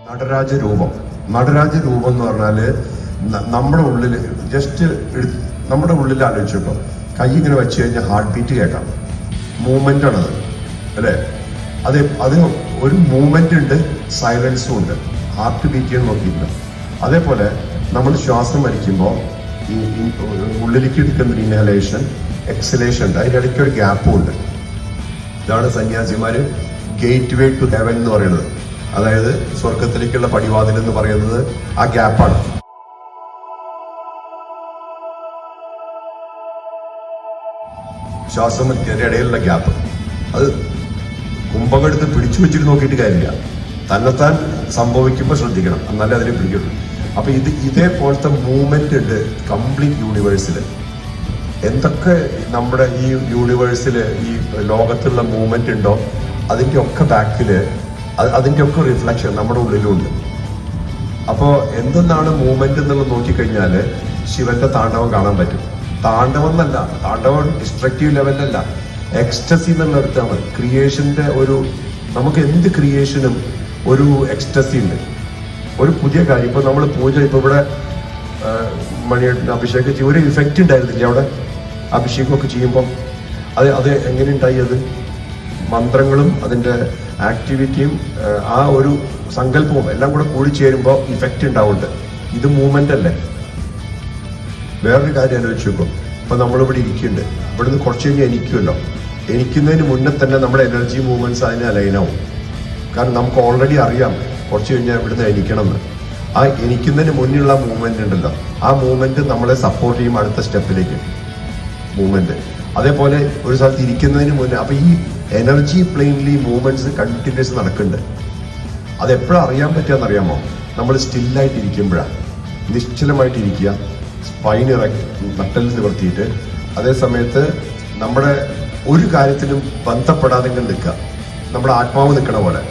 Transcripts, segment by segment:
നടരാജരൂപം എന്ന് പറഞ്ഞാല് നമ്മുടെ ഉള്ളിൽ ജസ്റ്റ് നമ്മുടെ ഉള്ളിൽ ആലോചിച്ചോ, കൈ ഇങ്ങനെ വെച്ച് കഴിഞ്ഞാൽ ഹാർട്ട് ബീറ്റ് കേൾക്കാം. മൂവ്മെന്റ് ആണത്, അല്ലേ? അത് ഒരു മൂവ്മെന്റ് ഉണ്ട്, സൈലൻസും ഉണ്ട്. ഹാർട്ട് ബീറ്റ് ചെയ്യാൻ നോക്കിയില്ല. അതേപോലെ നമ്മൾ ശ്വാസം വലിക്കുമ്പോൾ ഈ ഉള്ളിലേക്ക് എടുക്കുന്ന ഇൻഹലേഷൻ, എക്സലേഷൻ ഉണ്ട്. അതിൻ്റെ ഇടയ്ക്ക് ഒരു ഗ്യാപ്പും ഉണ്ട്. ഇതാണ് സന്യാസിമാര് ഗേറ്റ് വേ ടു ഹെവൻ എന്ന് പറയുന്നത്. അതായത് സ്വർഗത്തിലേക്കുള്ള പടിവാതിൽ എന്ന് പറയുന്നത് ആ ഗ്യാപ്പാണ്. ശ്വാസം വലിക്കുന്നതിന്റെ ഇടയിലുള്ള ഗ്യാപ്പ്, അത് കുംഭകെടുത്ത് പിടിച്ചു വെച്ചിട്ട് നോക്കിയിട്ട് കാര്യമില്ല. തന്നെത്താൻ സംഭവിക്കുമ്പോൾ ശ്രദ്ധിക്കണം, എന്നാലേ അതിനെ പിടിക്കുള്ളൂ. അപ്പൊ ഇതേപോലത്തെ മൂവ്മെന്റ് ഉണ്ട് കംപ്ലീറ്റ് യൂണിവേഴ്സിൽ. എന്തൊക്കെ നമ്മുടെ ഈ യൂണിവേഴ്സിൽ ഈ ലോകത്തുള്ള മൂവ്മെന്റ് ഉണ്ടോ അതിൻ്റെ ഒക്കെ ബാക്കിൽ അതിൻ്റെ ഒക്കെ റിഫ്ലക്ഷൻ നമ്മുടെ ഉള്ളിലുണ്ട്. അപ്പോൾ എന്തെന്നാണ് മൂവ്മെന്റ് എന്നുള്ളത് നോക്കിക്കഴിഞ്ഞാൽ ശിവന്റെ താണ്ഡവം കാണാൻ പറ്റും. താണ്ഡവം എന്നല്ല, താണ്ഡവം ഡിസ്ട്രക്റ്റീവ് ലെവലല്ല, എക്സ്റ്റസി എന്നുള്ള എടുത്താണ്. ക്രിയേഷന്റെ ഒരു, നമുക്ക് എന്ത് ക്രിയേഷനും ഒരു എക്സ്റ്റസി ഉണ്ട്. ഒരു പുതിയ കാര്യം, ഇപ്പൊ നമ്മൾ പൂജ, ഇപ്പൊ ഇവിടെ മണിയേട്ടന് അഭിഷേകം ചെയ്യും, ഒരു ഇഫക്റ്റ് ഉണ്ടായിരുന്നില്ല അവിടെ അഭിഷേകമൊക്കെ ചെയ്യുമ്പോൾ? അത് എങ്ങനെ ഉണ്ടായി? അത് മന്ത്രങ്ങളും അതിൻ്റെ ആക്ടിവിറ്റിയും ആ ഒരു സങ്കല്പവും എല്ലാം കൂടെ കൂടിച്ചേരുമ്പോൾ ഇഫക്റ്റ് ഉണ്ടാവുന്നുണ്ട്. ഇത് മൂവ്മെന്റ് അല്ലേ? വേറൊരു കാര്യം ആലോചിച്ച് നോക്കും. ഇപ്പൊ നമ്മളിവിടെ ഇരിക്കുന്നുണ്ട്, ഇവിടുന്ന് കുറച്ച് കഴിഞ്ഞാൽ എനിക്കുമല്ലോ. എനിക്കുന്നതിന് മുന്നേ തന്നെ നമ്മുടെ എനർജി മൂവ്മെന്റ്സ് അതിന് അലൈനാവും. കാരണം നമുക്ക് ഓൾറെഡി അറിയാം കുറച്ച് കഴിഞ്ഞാൽ ഇവിടുന്ന് എനിക്കണം എന്ന്. ആ എനിക്കുന്നതിന് മുന്നിലുള്ള മൂവ്മെന്റ് ഉണ്ടല്ലോ, ആ മൂവ്മെന്റ് നമ്മളെ സപ്പോർട്ട് ചെയ്യും അടുത്ത സ്റ്റെപ്പിലേക്ക് മൂവ്മെന്റ്. അതേപോലെ ഒരു സ്ഥലത്ത് ഇരിക്കുന്നതിന് മുന്നേ, അപ്പൊ ഈ എനർജി പ്ലെയിനിൽ ഈ മൂവ്മെന്റ്സ് കണ്ടിന്യൂസ് നടക്കുന്നുണ്ട്. അതെപ്പോഴാണ് അറിയാൻ പറ്റുകയെന്നറിയാമോ? നമ്മൾ സ്റ്റില്ലായിട്ട് ഇരിക്കുമ്പോഴാണ്. നിശ്ചലമായിട്ടിരിക്കുക, സ്പൈൻ നട്ടലിൽ നിവർത്തിയിട്ട്, അതേ സമയത്ത് നമ്മുടെ ഒരു കാര്യത്തിലും ബന്ധപ്പെടാതെ നിൽക്കുക. നമ്മുടെ ആത്മാവ് നിൽക്കണ പോലെ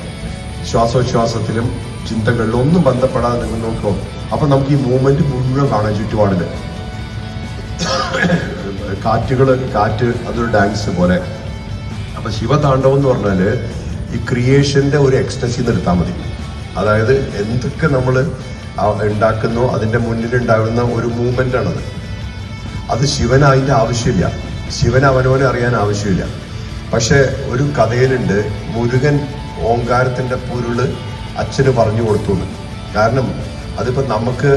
ശ്വാസോച്ഛ്വാസത്തിലും ചിന്തകളിലും ഒന്നും ബന്ധപ്പെടാതെ നിങ്ങൾ നോക്കുമോ, അപ്പൊ നമുക്ക് ഈ മൂവ്മെന്റ് മുഴുവൻ കാണാൻ ചുറ്റുപാടില്. കാറ്റ് അതൊരു ഡാൻസ് പോലെ. അപ്പൊ ശിവതാണ്ഡവം എന്ന് പറഞ്ഞാല് ഈ ക്രിയേഷന്റെ ഒരു എക്സ്റ്റസി നിർത്താൻ മതി. അതായത് എന്തൊക്കെ നമ്മൾ ഉണ്ടാക്കുന്നോ അതിന്റെ മുന്നിൽ ഉണ്ടാകുന്ന ഒരു മൂവ്മെന്റ് ആണത്. അത് ശിവന് അതിന്റെ ആവശ്യമില്ല, ശിവൻ അവനവനെ അറിയാൻ ആവശ്യമില്ല. പക്ഷെ ഒരു കഥയിലുണ്ട്, മുരുകൻ ഓങ്കാരത്തിന്റെ പൊരുള് അച്ഛന് പറഞ്ഞു കൊടുത്തു എന്ന്. കാരണം അതിപ്പോ നമുക്ക്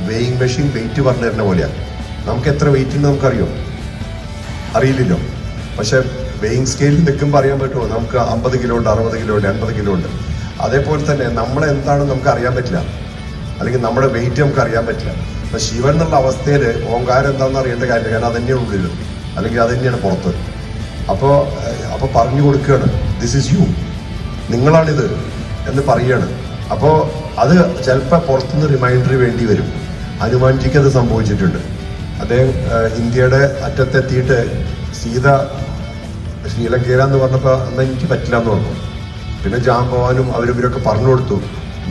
വെയിങ് മെഷീൻ വെയിറ്റ് പറഞ്ഞു തരുന്ന പോലെയാണ്. നമുക്ക് എത്ര വെയിറ്റ് ഉണ്ട് നമുക്കറിയോ? അറിയില്ലല്ലോ. പക്ഷെ വെയിങ് സ്കെയിലിൽ നിൽക്കുമ്പോൾ അറിയാൻ പറ്റുമോ? നമുക്ക് 50 കിലോ ഉണ്ട്, 60 കിലോ ഉണ്ട്, 80 കിലോ ഉണ്ട്. അതേപോലെ തന്നെ നമ്മളെന്താണെന്ന് നമുക്ക് അറിയാൻ പറ്റില്ല, അല്ലെങ്കിൽ നമ്മുടെ വെയിറ്റ് നമുക്ക് അറിയാൻ പറ്റില്ല. അപ്പൊ ശിവൻ എന്നുള്ള അവസ്ഥയിൽ ഓങ്കാരം എന്താണെന്ന് അറിയേണ്ട കാര്യമില്ല, കാരണം അതന്നെയാണ് ഉള്ളിൽ, അല്ലെങ്കിൽ അത് തന്നെയാണ് പുറത്ത്. അപ്പൊ പറഞ്ഞു കൊടുക്കുകയാണ്, ദിസ് ഈസ് യു, നിങ്ങളാണിത് എന്ന് പറയുകയാണ്. അപ്പോൾ അത് ചിലപ്പോൾ പുറത്തുനിന്ന് റിമൈൻഡർ വേണ്ടി വരും. ഹനുമാൻജിക്ക് അത് സംഭവിച്ചിട്ടുണ്ട്. അദ്ദേഹം ഇന്ത്യയുടെ അറ്റത്തെത്തിയിട്ട് സീത ശ്രീലങ്കയിലാന്ന് പറഞ്ഞപ്പോൾ എന്നാൽ എനിക്ക് പറ്റില്ല എന്ന് പറഞ്ഞു. പിന്നെ ജാംബവാനും അവരിവരൊക്കെ പറഞ്ഞു കൊടുത്തു,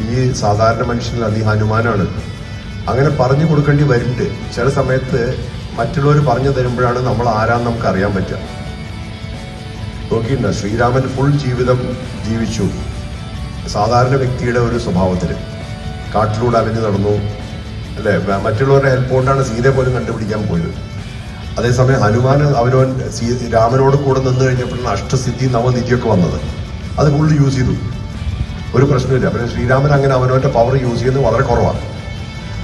ഈ സാധാരണ മനുഷ്യനല്ല, നീ ഹനുമാനാണ്. അങ്ങനെ പറഞ്ഞു കൊടുക്കേണ്ടി വരുന്നുണ്ട്. ചില സമയത്ത് മറ്റുള്ളവർ പറഞ്ഞു തരുമ്പോഴാണ് നമ്മൾ ആരാന്ന് നമുക്ക് അറിയാൻ പറ്റുക. നോക്കിയിട്ടുണ്ട്, ശ്രീരാമൻ ഫുൾ ജീവിതം ജീവിച്ചു സാധാരണ വ്യക്തിയുടെ ഒരു സ്വഭാവത്തിൽ. കാട്ടിലൂടെ അലഞ്ഞു നടന്നു, അല്ലേ? മറ്റുള്ളവരുടെ ഹെൽപ്പ് കൊണ്ടാണ് സീതയെ പോലും കണ്ടുപിടിക്കാൻ പോയത്. അതേസമയം ഹനുമാൻ അവനവൻ രാമനോട് കൂടെ നിന്ന് കഴിഞ്ഞപ്പോഴാണ് അഷ്ടസിദ്ധി നവനിധിയൊക്കെ വന്നത്. അത് ഫുള്ള് യൂസ് ചെയ്തു, ഒരു പ്രശ്നമില്ല. പിന്നെ ശ്രീരാമൻ അങ്ങനെ അവനവന്റെ പവർ യൂസ് ചെയ്യുന്നത് വളരെ കുറവാണ്.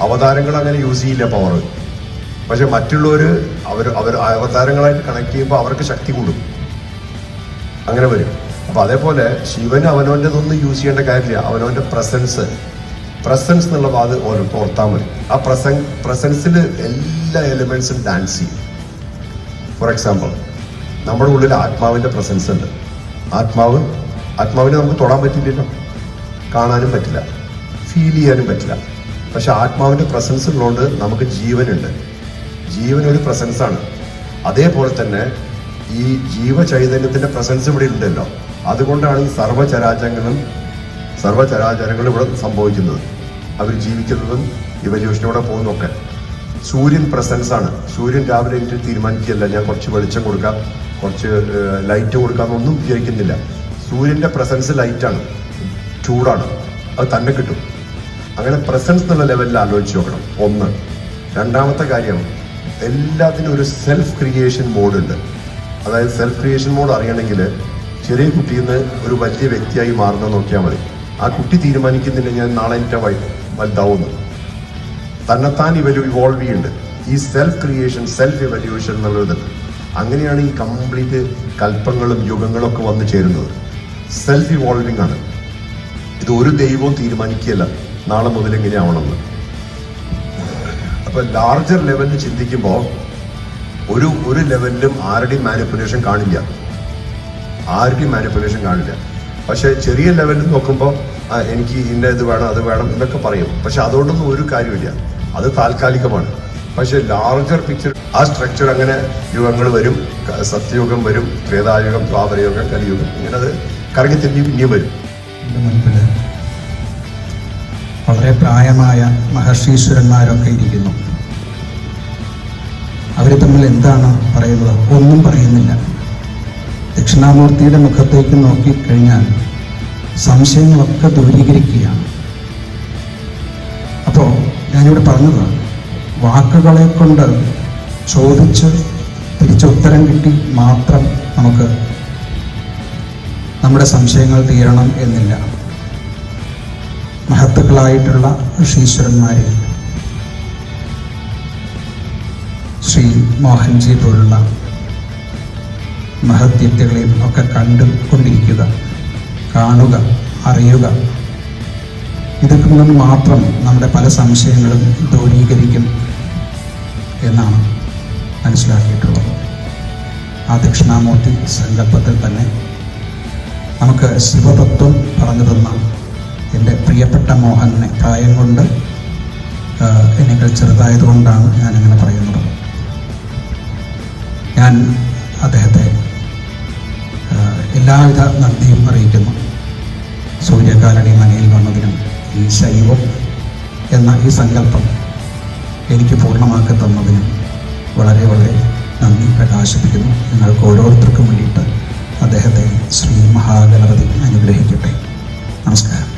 അവതാരങ്ങൾ അങ്ങനെ യൂസ് ചെയ്യില്ല പവർ. പക്ഷെ മറ്റുള്ളവർ അവർ അവതാരങ്ങളായിട്ട് കണക്ട് ചെയ്യുമ്പോൾ അവർക്ക് ശക്തി കൂടും, അങ്ങനെ വരും. അപ്പൊ അതേപോലെ ശിവന് അവനവൻ്റെതൊന്നും യൂസ് ചെയ്യേണ്ട കാര്യമില്ല. അവനവന്റെ പ്രസൻസ് എന്നുള്ള വാത് ഓർത്താൽ മതി. ആ പ്രസൻസിൽ എല്ലാ എലിമെന്റ്സും ഡാൻസ് ചെയ്യും. ഫോർ എക്സാമ്പിൾ, നമ്മുടെ ഉള്ളിൽ ആത്മാവിന്റെ പ്രസൻസ് ഉണ്ട്. ആത്മാവിനെ നമുക്ക് തൊടാൻ പറ്റില്ലല്ലോ, കാണാനും പറ്റില്ല, ഫീൽ ചെയ്യാനും പറ്റില്ല. പക്ഷെ ആത്മാവിന്റെ പ്രസൻസ് ഉള്ളതുകൊണ്ട് നമുക്ക് ജീവനുണ്ട്. ജീവൻ ഒരു പ്രസൻസാണ്. അതേപോലെ തന്നെ ഈ ജീവചൈതന്യത്തിന്റെ പ്രസൻസ് ഇവിടെ ഉണ്ടല്ലോ. അതുകൊണ്ടാണ് ഈ സർവ്വചരാചരങ്ങളും ഇവിടെ സംഭവിക്കുന്നത്, അവർ ജീവിക്കുന്നതും ഇവല്യൂഷനോടെ പോകുന്നതൊക്കെ. സൂര്യൻ പ്രസൻസ് ആണ്. സൂര്യൻ രാവിലെ എനിക്ക് തീരുമാനിക്കുകയല്ല, ഞാൻ കുറച്ച് വെളിച്ചം കൊടുക്കാം, കുറച്ച് ലൈറ്റ് കൊടുക്കാമെന്നൊന്നും വിചാരിക്കുന്നില്ല. സൂര്യന്റെ പ്രസൻസ് ലൈറ്റാണ്, ചൂടാണ്, അത് തന്നെ കിട്ടും. അങ്ങനെ പ്രസൻസ് എന്നുള്ള ലെവലിൽ ആലോചിച്ച് നോക്കണം. ഒന്ന്. രണ്ടാമത്തെ കാര്യം, എല്ലാത്തിനും ഒരു സെൽഫ് ക്രിയേഷൻ മോഡ് ഉണ്ട്. അതായത് സെൽഫ് ക്രിയേഷൻ മോഡ് അറിയണമെങ്കിൽ ചെറിയ കുട്ടിയിൽ നിന്ന് ഒരു വലിയ വ്യക്തിയായി മാറുന്നത് നോക്കിയാൽ മതി. ആ കുട്ടി തീരുമാനിക്കുന്നില്ല ഞാൻ നാളെ എൻ്റെ വലുതാവുന്നു. തന്നെത്താൻ ഇവോൾവ് ചെയ്യുന്നുണ്ട്. ഈ സെൽഫ് ക്രിയേഷൻ, സെൽഫ് ഇവല്യൂഷൻ എന്നുള്ളത്. അങ്ങനെയാണ് ഈ കംപ്ലീറ്റ് കൽപ്പങ്ങളും യുഗങ്ങളും ഒക്കെ വന്നു ചേരുന്നത്. സെൽഫ് ഇവോൾവിംഗ് ആണ്. ഇത് ഒരു ദൈവവും തീരുമാനിക്കുകയല്ല നാളെ മുതൽ എങ്ങനെ ആവണമെന്ന്. അപ്പൊ ലാർജർ ലെവലിൽ ചിന്തിക്കുമ്പോൾ ഒരു ലെവലിലും ആരുടെയും മാനിപ്പുലേഷൻ കാണില്ല. പക്ഷെ ചെറിയ ലെവലിൽ നോക്കുമ്പോൾ എനിക്ക് ഇന്ന ഇത് വേണം അത് വേണം എന്നൊക്കെ പറയും. പക്ഷെ അതുകൊണ്ടൊന്നും ഒരു കാര്യമില്ല, അത് താൽക്കാലികമാണ്. പക്ഷെ ലാർജർ പിക്ചർ, ആ സ്ട്രക്ചർ അങ്ങനെ യുഗങ്ങൾ വരും, സത്യയുഗം വരും, ത്രേതായുഗം, ദ്വാപരയുഗം, കലിയുഗം, ഇങ്ങനെ അത് കറങ്ങി തിരിഞ്ഞ് പിന്നെയും വരും. മുൻപിൽ വളരെ പ്രായമായ മഹർഷീശ്വരന്മാരൊക്കെ ഇരിക്കുന്നു. അവർ തമ്മിൽ എന്താണ് പറയുന്നത്? ഒന്നും പറയുന്നില്ല. ദക്ഷിണാമൂർത്തിയുടെ മുഖത്തേക്ക് നോക്കിക്കഴിഞ്ഞാൽ സംശയങ്ങളൊക്കെ ദൂരീകരിക്കുകയാണ്. അപ്പോൾ ഞാനിവിടെ പറഞ്ഞത്, വാക്കുകളെ കൊണ്ട് ചോദിച്ച് തിരിച്ചുത്തരം കിട്ടി മാത്രം നമുക്ക് നമ്മുടെ സംശയങ്ങൾ തീരണം എന്നില്ല. മഹത്തുക്കളായിട്ടുള്ള ഋഷീശ്വരന്മാരെ, ശ്രീ മോഹൻജി പോലുള്ള മഹത്യക്തികളെയും ഒക്കെ കണ്ടുകൊണ്ടിരിക്കുക, കാണുക, അറിയുക. ഇതൊക്കെ നിന്ന് മാത്രം നമ്മുടെ പല സംശയങ്ങളും ദൂരീകരിക്കും എന്നാണ് മനസ്സിലാക്കിയിട്ടുള്ളത്. ആ ദക്ഷിണാമൂർത്തി സങ്കല്പത്തിൽ തന്നെ നമുക്ക് ശിവതത്വം പറഞ്ഞു തന്ന എൻ്റെ പ്രിയപ്പെട്ട മോഹനെ, പ്രായം കൊണ്ട് എന്നേക്കാൾ ചെറുതായതുകൊണ്ടാണ് ഞാനിങ്ങനെ പറയുന്നത്. ഞാൻ അദ്ദേഹത്തെ എല്ലാവിധ നന്ദിയും അറിയിക്കുന്നു. സൂര്യകാലടി മനയിൽ വന്നതിനും ഈ ശൈവം എന്ന ഈ സങ്കല്പം എനിക്ക് പൂർണ്ണമാക്കി തന്നതിനും വളരെ വളരെ നന്ദി പ്രകാശിപ്പിക്കുന്നു. നിങ്ങൾക്ക് ഓരോരുത്തർക്കും വേണ്ടിയിട്ട് അദ്ദേഹത്തെ ശ്രീ മഹാഗണപതി അനുഗ്രഹിക്കട്ടെ. നമസ്കാരം.